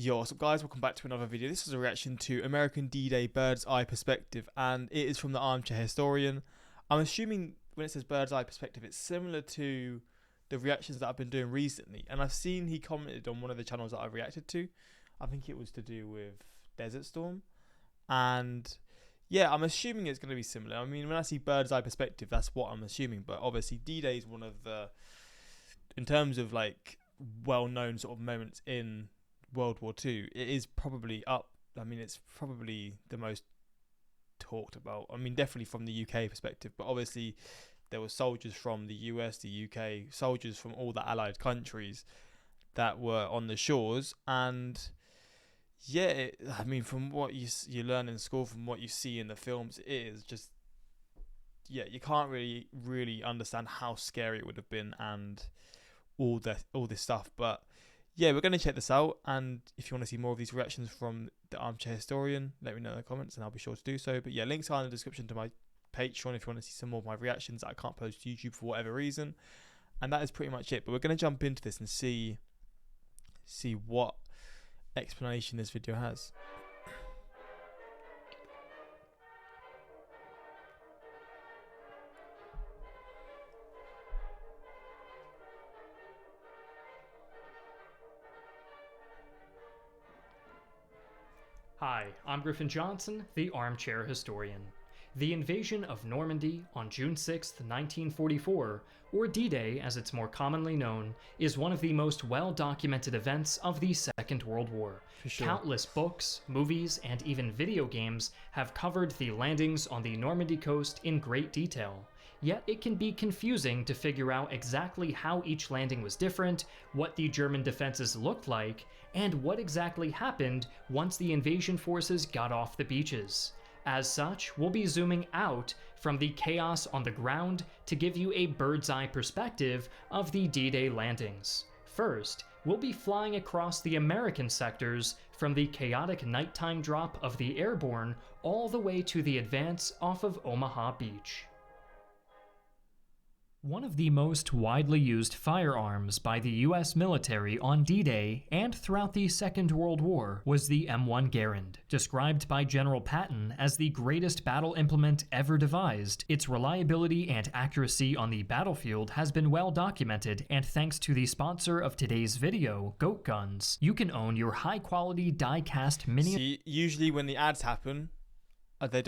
Yo, what's up guys, welcome back to another video. This is a reaction to American D-Day Bird's Eye Perspective, and it is from the Armchair Historian. I'm assuming when it says Bird's Eye Perspective, it's similar to the reactions that I've been doing recently, and I've seen he commented on one of the channels that I've reacted to. I think it was to do with Desert Storm, and yeah, I'm assuming it's going to be similar. I mean, when I see Bird's Eye Perspective, that's what I'm assuming, but obviously D-Day is one of the, in terms of like well-known sort of moments in World War II, it is probably up. I mean, it's probably the most talked about. I mean, definitely from the UK perspective, but obviously there were soldiers from the US, the UK, soldiers from all the allied countries that were on the shores. And yeah, I mean, from what you learn in school, from what you see in the films, it is just, yeah, you can't really understand how scary it would have been and all this stuff. But yeah, we're going to check this out, and if you want to see more of these reactions from the Armchair Historian, let me know in the comments and I'll be sure to do so. But yeah, links are in the description to my Patreon if you want to see some more of my reactions that I can't post to YouTube for whatever reason. And that is pretty much it. But we're going to jump into this and see what explanation this video has. Hi, I'm Griffin Johnson, the Armchair Historian. The invasion of Normandy on June 6, 1944, or D-Day as it's more commonly known, is one of the most well-documented events of the Second World War. For sure. Countless books, movies, and even video games have covered the landings on the Normandy coast in great detail. Yet it can be confusing to figure out exactly how each landing was different, what the German defenses looked like, and what exactly happened once the invasion forces got off the beaches. As such, we'll be zooming out from the chaos on the ground to give you a bird's eye perspective of the D-Day landings. First, we'll be flying across the American sectors from the chaotic nighttime drop of the Airborne all the way to the advance off of Omaha Beach. One of the most widely used firearms by the US military on D-Day and throughout the Second World War was the M1 Garand. Described by General Patton as the greatest battle implement ever devised, its reliability and accuracy on the battlefield has been well documented, and thanks to the sponsor of today's video, Goat Guns, you can own your high-quality die-cast mini. See, usually when the ads happen, they're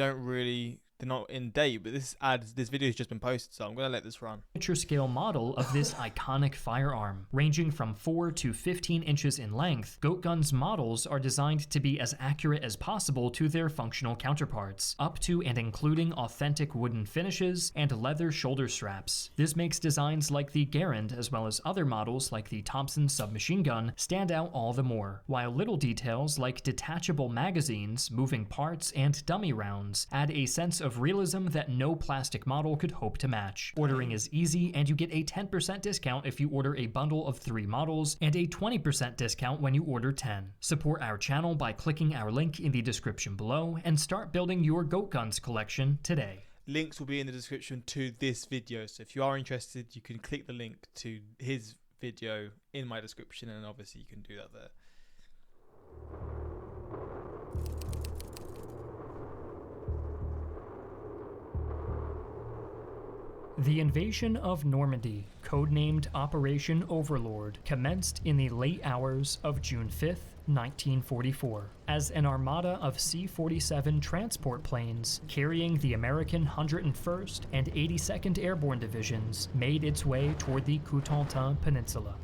not in date, but this video has just been posted, so I'm going to let this run. Miniature scale model of this iconic firearm. Ranging from 4 to 15 inches in length, Goat Guns models are designed to be as accurate as possible to their functional counterparts, up to and including authentic wooden finishes and leather shoulder straps. This makes designs like the Garand, as well as other models like the Thompson submachine gun, stand out all the more, while little details like detachable magazines, moving parts, and dummy rounds add a sense of realism that no plastic model could hope to match. Ordering is easy, and you get a 10% discount if you order a bundle of 3 models, and a 20% discount when you order 10. Support our channel by clicking our link in the description below, and start building your Goat Guns collection today. Links will be in the description to this video, so if you are interested, you can click the link to his video in my description, and obviously you can do that there. The invasion of Normandy, codenamed Operation Overlord, commenced in the late hours of June 5, 1944, as an armada of C-47 transport planes carrying the American 101st and 82nd Airborne Divisions made its way toward the Cotentin Peninsula.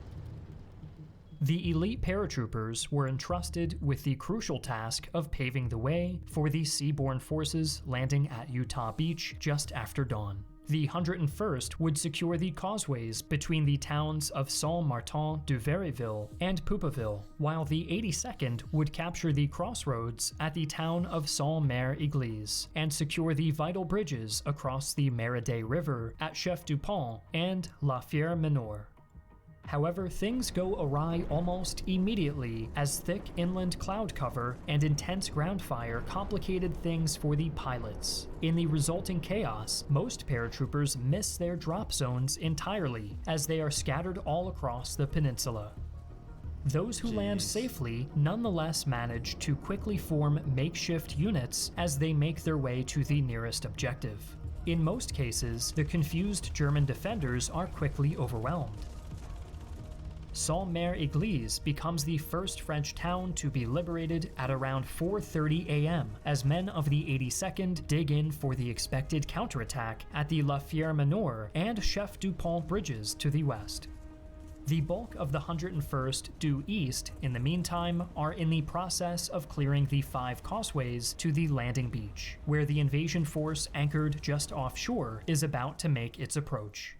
The elite paratroopers were entrusted with the crucial task of paving the way for the seaborne forces landing at Utah Beach just after dawn. The 101st would secure the causeways between the towns of Saint-Martin-du-Verreville and Poupeville, while the 82nd would capture the crossroads at the town of Saint-Mère-Église and secure the vital bridges across the Mérida River at Chef-du-Pont and La Fière-Menor. However, things go awry almost immediately as thick inland cloud cover and intense ground fire complicated things for the pilots. In the resulting chaos, most paratroopers miss their drop zones entirely as they are scattered all across the peninsula. Those who land Jeez. safely nonetheless manage to quickly form makeshift units as they make their way to the nearest objective. In most cases, the confused German defenders are quickly overwhelmed. Saint-Mère-Église becomes the first French town to be liberated at around 4:30 a.m. as men of the 82nd dig in for the expected counterattack at the La Fière-Menor and Chef du Pont bridges to the west. The bulk of the 101st due east, in the meantime, are in the process of clearing the 5 causeways to the landing beach, where the invasion force anchored just offshore is about to make its approach.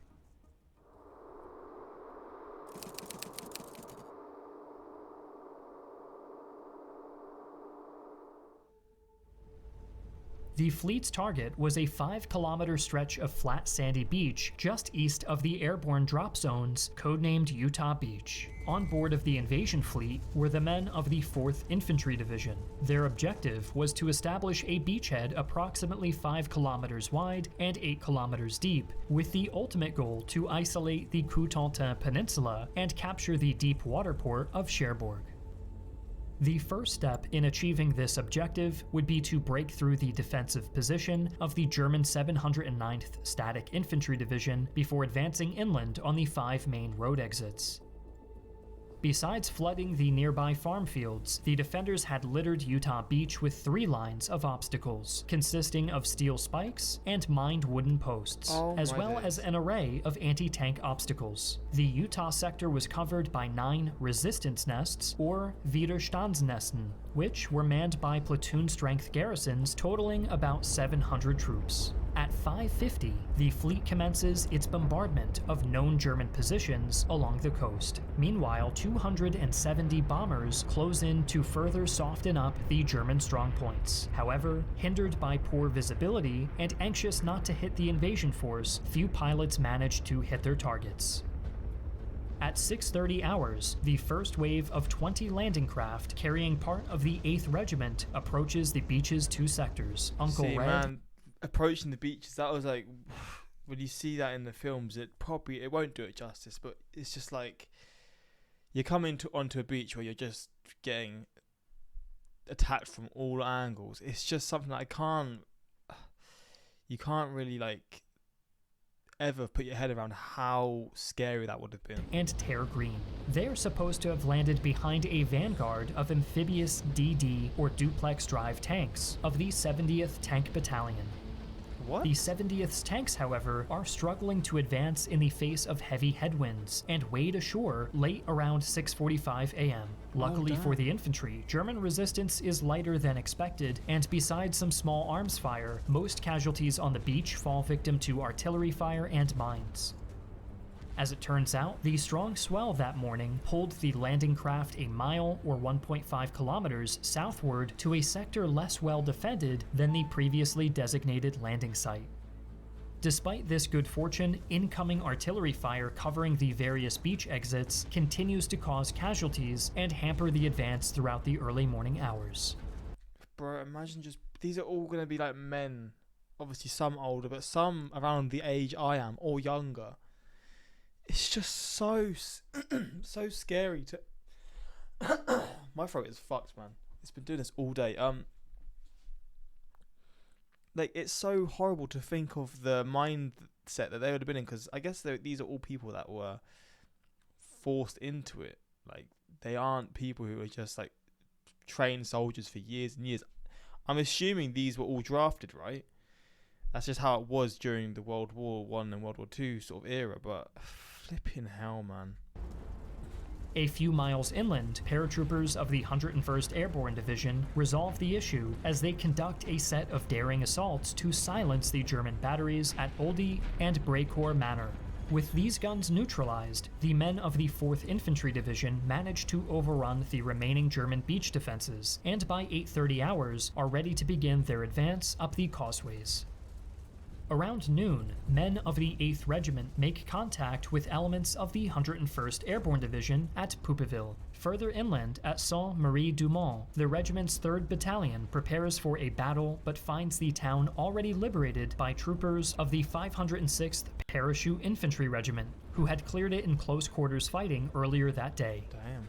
The fleet's target was a 5-kilometer stretch of flat sandy beach just east of the airborne drop zones, codenamed Utah Beach. On board of the invasion fleet were the men of the 4th Infantry Division. Their objective was to establish a beachhead approximately 5 kilometers wide and 8 kilometers deep, with the ultimate goal to isolate the Cotentin Peninsula and capture the deep water port of Cherbourg. The first step in achieving this objective would be to break through the defensive position of the German 709th Static Infantry Division before advancing inland on the 5 main road exits. Besides flooding the nearby farm fields, the defenders had littered Utah Beach with 3 lines of obstacles, consisting of steel spikes and mined wooden posts, as well as an array of anti-tank obstacles. The Utah sector was covered by 9 resistance nests, or Widerstandsnesten, which were manned by platoon-strength garrisons totaling about 700 troops. At 5:50, the fleet commences its bombardment of known German positions along the coast. Meanwhile, 270 bombers close in to further soften up the German strongpoints. However, hindered by poor visibility and anxious not to hit the invasion force, few pilots managed to hit their targets. At 6:30 hours, the first wave of 20 landing craft carrying part of the 8th Regiment approaches the beach's 2 sectors. Uncle Red... Man, approaching the beaches, that was like, when you see that in the films, it won't do it justice, but it's just like, you're coming onto a beach where you're just getting attacked from all angles. It's just something that you can't really like ever put your head around how scary that would have been. And Terre Green. They're supposed to have landed behind a vanguard of amphibious DD or duplex drive tanks of the 70th Tank Battalion. What? The 70th's tanks, however, are struggling to advance in the face of heavy headwinds and wade ashore late around 6:45 a.m. Luckily for the infantry, German resistance is lighter than expected, and besides some small arms fire, most casualties on the beach fall victim to artillery fire and mines. As it turns out, the strong swell that morning pulled the landing craft a mile or 1.5 kilometers southward to a sector less well defended than the previously designated landing site. Despite this good fortune, incoming artillery fire covering the various beach exits continues to cause casualties and hamper the advance throughout the early morning hours. Bro, imagine these are all going to be like men, obviously some older, but some around the age I am or younger. It's just so scary to... My throat is fucked, man. It's been doing this all day. Like, it's so horrible to think of the mindset that they would have been in, because I guess these are all people that were forced into it. Like, they aren't people who are just, like, trained soldiers for years and years. I'm assuming these were all drafted, right? That's just how it was during the World War I and World War II sort of era, but... Flipping hell, man. A few miles inland, paratroopers of the 101st Airborne Division resolve the issue as they conduct a set of daring assaults to silence the German batteries at Oldie and Brecourt Manor. With these guns neutralized, the men of the 4th Infantry Division manage to overrun the remaining German beach defenses, and by 8:30 hours are ready to begin their advance up the causeways. Around noon, men of the 8th Regiment make contact with elements of the 101st Airborne Division at Poupeville. Further inland at Saint-Marie-du-Mont, the regiment's 3rd Battalion prepares for a battle but finds the town already liberated by troopers of the 506th Parachute Infantry Regiment, who had cleared it in close quarters fighting earlier that day. Damn.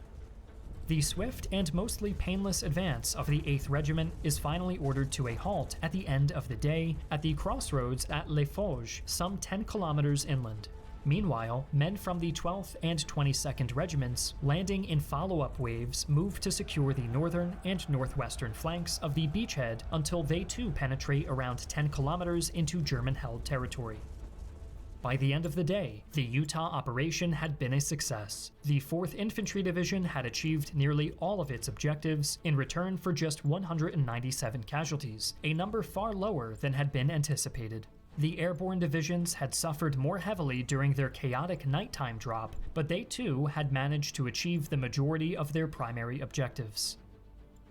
The swift and mostly painless advance of the 8th Regiment is finally ordered to a halt at the end of the day at the crossroads at Les Forges, some 10 kilometers inland. Meanwhile, men from the 12th and 22nd Regiments, landing in follow-up waves, moved to secure the northern and northwestern flanks of the beachhead until they too penetrate around 10 kilometers into German-held territory. By the end of the day, the Utah operation had been a success. The 4th Infantry Division had achieved nearly all of its objectives in return for just 197 casualties, a number far lower than had been anticipated. The airborne divisions had suffered more heavily during their chaotic nighttime drop, but they too had managed to achieve the majority of their primary objectives.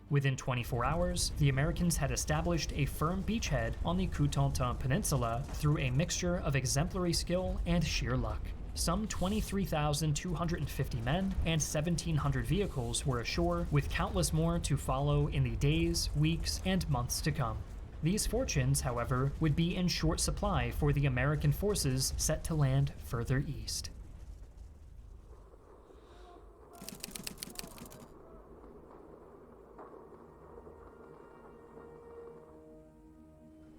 Within 24 hours, the Americans had established a firm beachhead on the Cotentin Peninsula through a mixture of exemplary skill and sheer luck. Some 23,250 men and 1,700 vehicles were ashore, with countless more to follow in the days, weeks, and months to come. These fortunes, however, would be in short supply for the American forces set to land further east.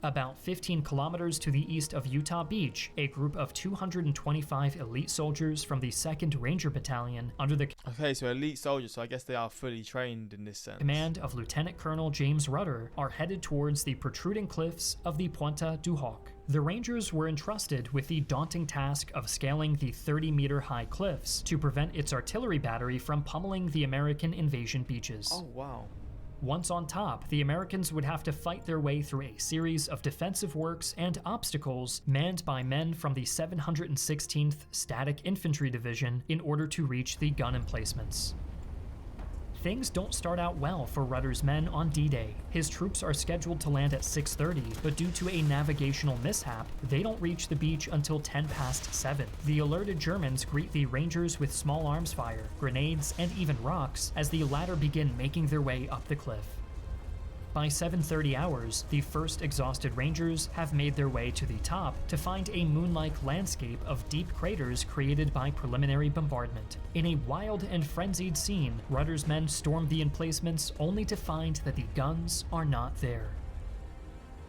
About 15 kilometers to the east of Utah Beach, a group of 225 elite soldiers from the 2nd Ranger Battalion under the Okay, so elite soldiers, so I guess they are fully trained in this sense. command of Lieutenant Colonel James Rudder are headed towards the protruding cliffs of the Pointe du Hoc. The Rangers were entrusted with the daunting task of scaling the 30-meter-high cliffs to prevent its artillery battery from pummeling the American invasion beaches. Oh, wow. Once on top, the Americans would have to fight their way through a series of defensive works and obstacles manned by men from the 716th Static Infantry Division in order to reach the gun emplacements. Things don't start out well for Rudder's men on D-Day. His troops are scheduled to land at 6:30, but due to a navigational mishap, they don't reach the beach until 10 past 7. The alerted Germans greet the Rangers with small arms fire, grenades, and even rocks as the latter begin making their way up the cliff. By 7:30 hours, the first exhausted Rangers have made their way to the top to find a moon-like landscape of deep craters created by preliminary bombardment. In a wild and frenzied scene, Rudder's men storm the emplacements only to find that the guns are not there.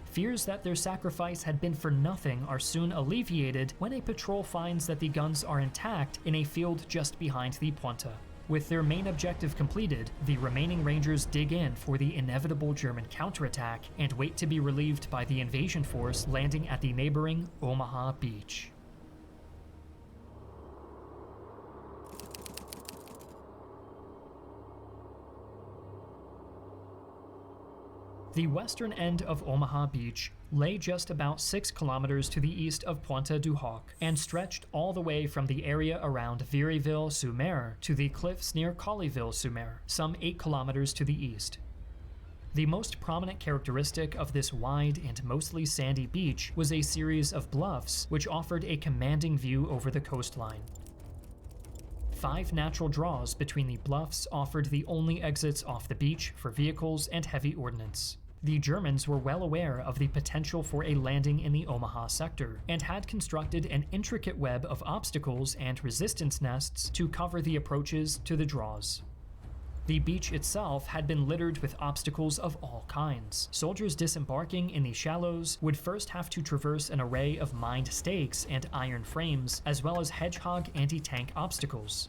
Fears that their sacrifice had been for nothing are soon alleviated when a patrol finds that the guns are intact in a field just behind the Pointe. With their main objective completed, the remaining Rangers dig in for the inevitable German counterattack and wait to be relieved by the invasion force landing at the neighboring Omaha beach. The western end of Omaha Beach lay just about 6 kilometers to the east of Pointe du Hoc and stretched all the way from the area around Viryville-sur-Mer to the cliffs near Colleyville-sur-Mer, some 8 kilometers to the east. The most prominent characteristic of this wide and mostly sandy beach was a series of bluffs which offered a commanding view over the coastline. 5 natural draws between the bluffs offered the only exits off the beach for vehicles and heavy ordnance. The Germans were well aware of the potential for a landing in the Omaha sector, and had constructed an intricate web of obstacles and resistance nests to cover the approaches to the draws. The beach itself had been littered with obstacles of all kinds. Soldiers disembarking in the shallows would first have to traverse an array of mined stakes and iron frames, as well as hedgehog anti-tank obstacles.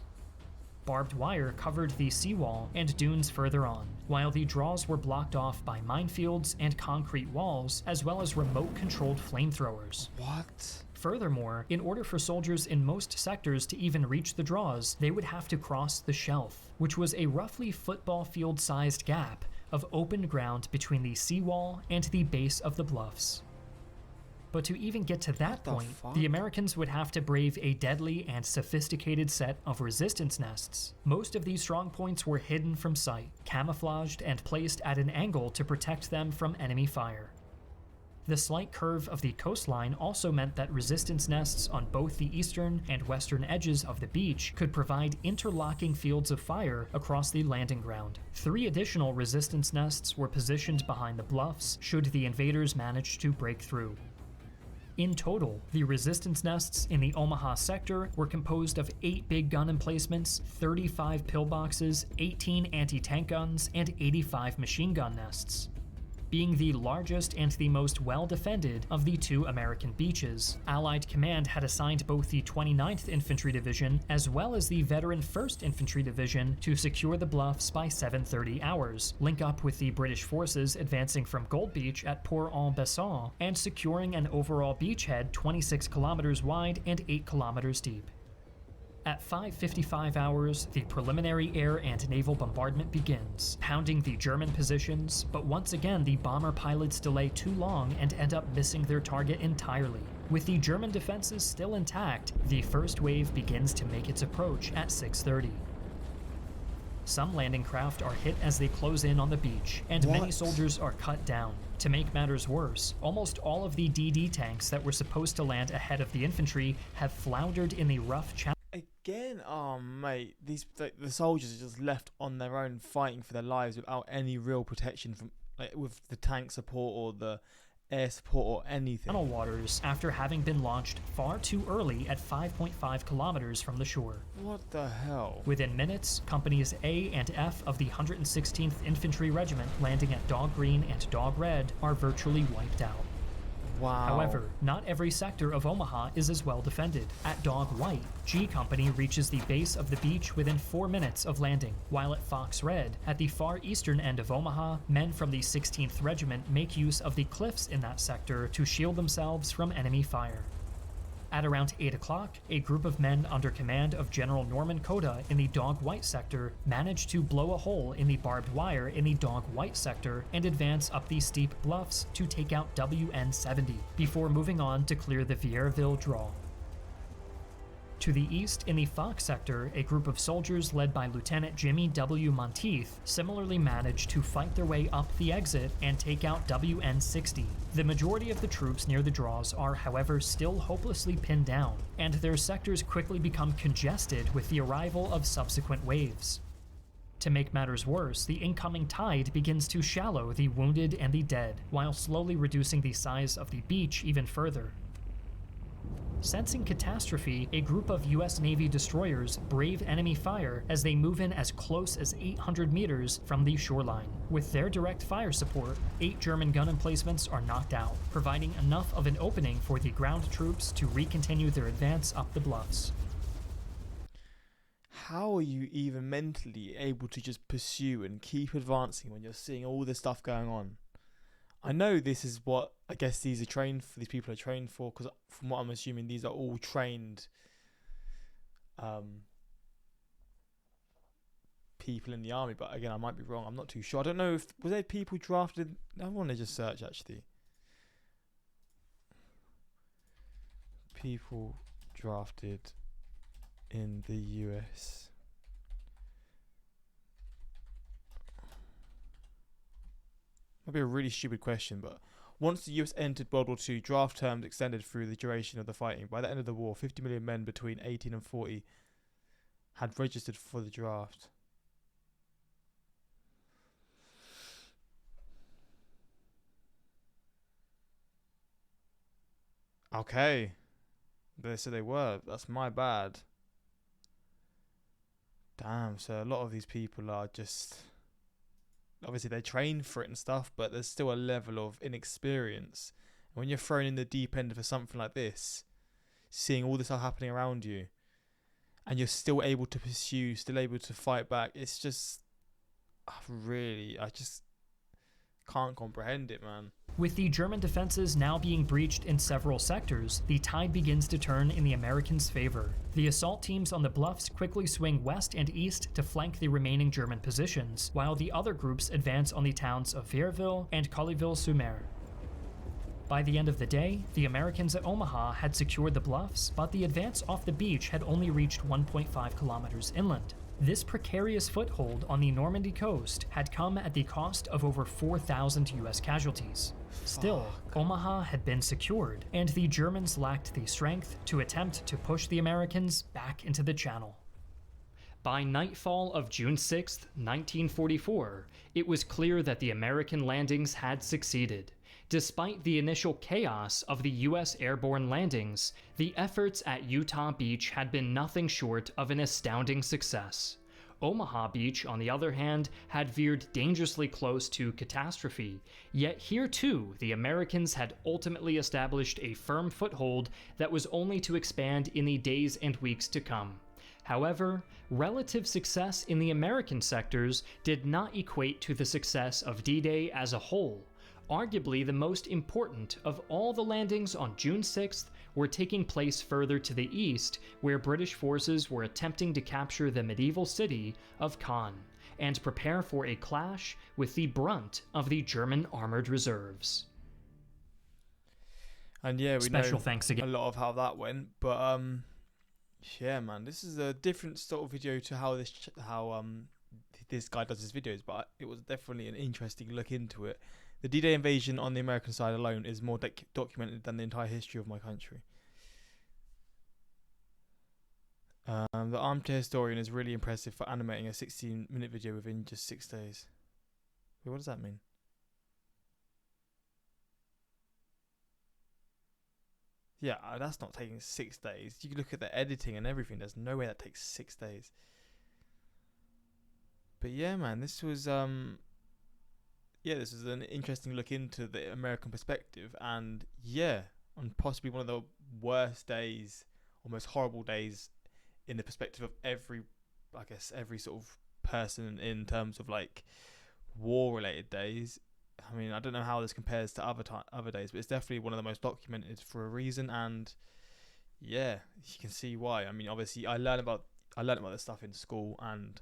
Barbed wire covered the seawall and dunes further on, while the draws were blocked off by minefields and concrete walls, as well as remote-controlled flamethrowers. What? Furthermore, in order for soldiers in most sectors to even reach the draws, they would have to cross the shelf, which was a roughly football field-sized gap of open ground between the seawall and the base of the bluffs. But to even get to that point, the Americans would have to brave a deadly and sophisticated set of resistance nests. Most of these strong points were hidden from sight, camouflaged and placed at an angle to protect them from enemy fire. The slight curve of the coastline also meant that resistance nests on both the eastern and western edges of the beach could provide interlocking fields of fire across the landing ground. 3 additional resistance nests were positioned behind the bluffs should the invaders manage to break through. In total, the resistance nests in the Omaha sector were composed of 8 big gun emplacements, 35 pillboxes, 18 anti-tank guns, and 85 machine gun nests. Being the largest and the most well-defended of the 2 American beaches, Allied Command had assigned both the 29th Infantry Division as well as the veteran 1st Infantry Division to secure the bluffs by 7:30 hours, link up with the British forces advancing from Gold Beach at Port-en-Besson, and securing an overall beachhead 26 kilometers wide and 8 kilometers deep. At 5:55 hours, the preliminary air and naval bombardment begins, pounding the German positions, but once again the bomber pilots delay too long and end up missing their target entirely. With the German defenses still intact, the first wave begins to make its approach at 6:30. Some landing craft are hit as they close in on the beach, and many soldiers are cut down. To make matters worse, almost all of the DD tanks that were supposed to land ahead of the infantry have floundered in the rough channel. Again, oh mate, the soldiers are just left on their own fighting for their lives without any real protection from, like, with the tank support or the air support or anything. Channel waters after having been launched far too early at 5.5 kilometers from the shore. What the hell? Within minutes, companies A and F of the 116th Infantry Regiment landing at Dog Green and Dog Red are virtually wiped out. Wow. However, not every sector of Omaha is as well defended. At Dog White, G Company reaches the base of the beach within 4 minutes of landing, while at Fox Red, at the far eastern end of Omaha, men from the 16th Regiment make use of the cliffs in that sector to shield themselves from enemy fire. At around 8 o'clock, a group of men under command of General Norman Cota in the Dog White sector managed to blow a hole in the barbed wire in the Dog White sector and advance up the steep bluffs to take out WN-70, before moving on to clear the Vierville draw. To the east, in the Fox sector, a group of soldiers led by Lieutenant Jimmy W. Monteith similarly managed to fight their way up the exit and take out WN-60. The majority of the troops near the draws are, however, still hopelessly pinned down, and their sectors quickly become congested with the arrival of subsequent waves. To make matters worse, the incoming tide begins to shallow the wounded and the dead, while slowly reducing the size of the beach even further. Sensing catastrophe, a group of U.S. Navy destroyers brave enemy fire as they move in as close as 800 meters from the shoreline. With their direct fire support, 8 German gun emplacements are knocked out, providing enough of an opening for the ground troops to recontinue their advance up the bluffs. How are you even mentally able to just pursue and keep advancing when you're seeing all this stuff going on? I know this is what I guess these people are trained for, because from what I'm assuming, these are all trained people in the army. But again, I might be wrong. I'm not too sure. I don't know if was there people drafted. I want to just search actually. People drafted in the US. Might be a really stupid question, but once the US entered World War II, draft terms extended through the duration of the fighting. By the end of the war, 50 million men between 18 and 40 had registered for the draft. Okay. So they were. That's my bad. Damn, so a lot of these people are just... Obviously, they train for it and stuff, but there's still a level of inexperience. And when you're thrown in the deep end for something like this, seeing all this stuff happening around you, and you're still able to pursue, still able to fight back, it's just... I just can't comprehend it, man. With the German defenses now being breached in several sectors, the tide begins to turn in the Americans' favor. The assault teams on the bluffs quickly swing west and east to flank the remaining German positions, while the other groups advance on the towns of Vierville and Colleyville-sur-Mer. By the end of the day, the Americans at Omaha had secured the bluffs, but the advance off the beach had only reached 1.5 kilometers inland. This precarious foothold on the Normandy coast had come at the cost of over 4,000 US casualties. Still, Omaha had been secured, and the Germans lacked the strength to attempt to push the Americans back into the channel. By nightfall of June 6, 1944, it was clear that the American landings had succeeded. Despite the initial chaos of the US airborne landings, the efforts at Utah Beach had been nothing short of an astounding success. Omaha Beach, on the other hand, had veered dangerously close to catastrophe, yet here too the Americans had ultimately established a firm foothold that was only to expand in the days and weeks to come. However, relative success in the American sectors did not equate to the success of D-Day as a whole. Arguably the most important of all the landings on June 6th were taking place further to the east, where British forces were attempting to capture the medieval city of Caen and prepare for a clash with the brunt of the German armored reserves. And yeah, we Special know thanks again. a lot of how that went, but yeah, man, this is a different sort of video to how this guy does his videos, but it was definitely an interesting look into it. The D-Day invasion on the American side alone is more documented than the entire history of my country. The armchair historian is really impressive for animating a 16-minute video within just 6 days. Wait, what does that mean? Yeah, that's not taking 6 days. You can look at the editing and everything. There's no way that takes 6 days. But yeah, man, this was this is an interesting look into the American perspective, and yeah, on possibly one of the worst days, or most horrible days, in the perspective of every sort of person in terms of like war-related days. I mean, I don't know how this compares to other days, but it's definitely one of the most documented for a reason, and yeah, you can see why. I mean, obviously, I learned about this stuff in school and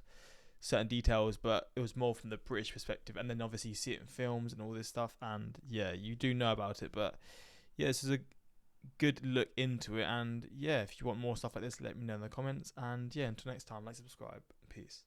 certain details, but it was more from the British perspective, and then obviously you see it in films and all this stuff, and yeah, you do know about it. But yeah, this is a good look into it, and yeah, if you want more stuff like this, let me know in the comments, and yeah, until next time, like, subscribe, peace.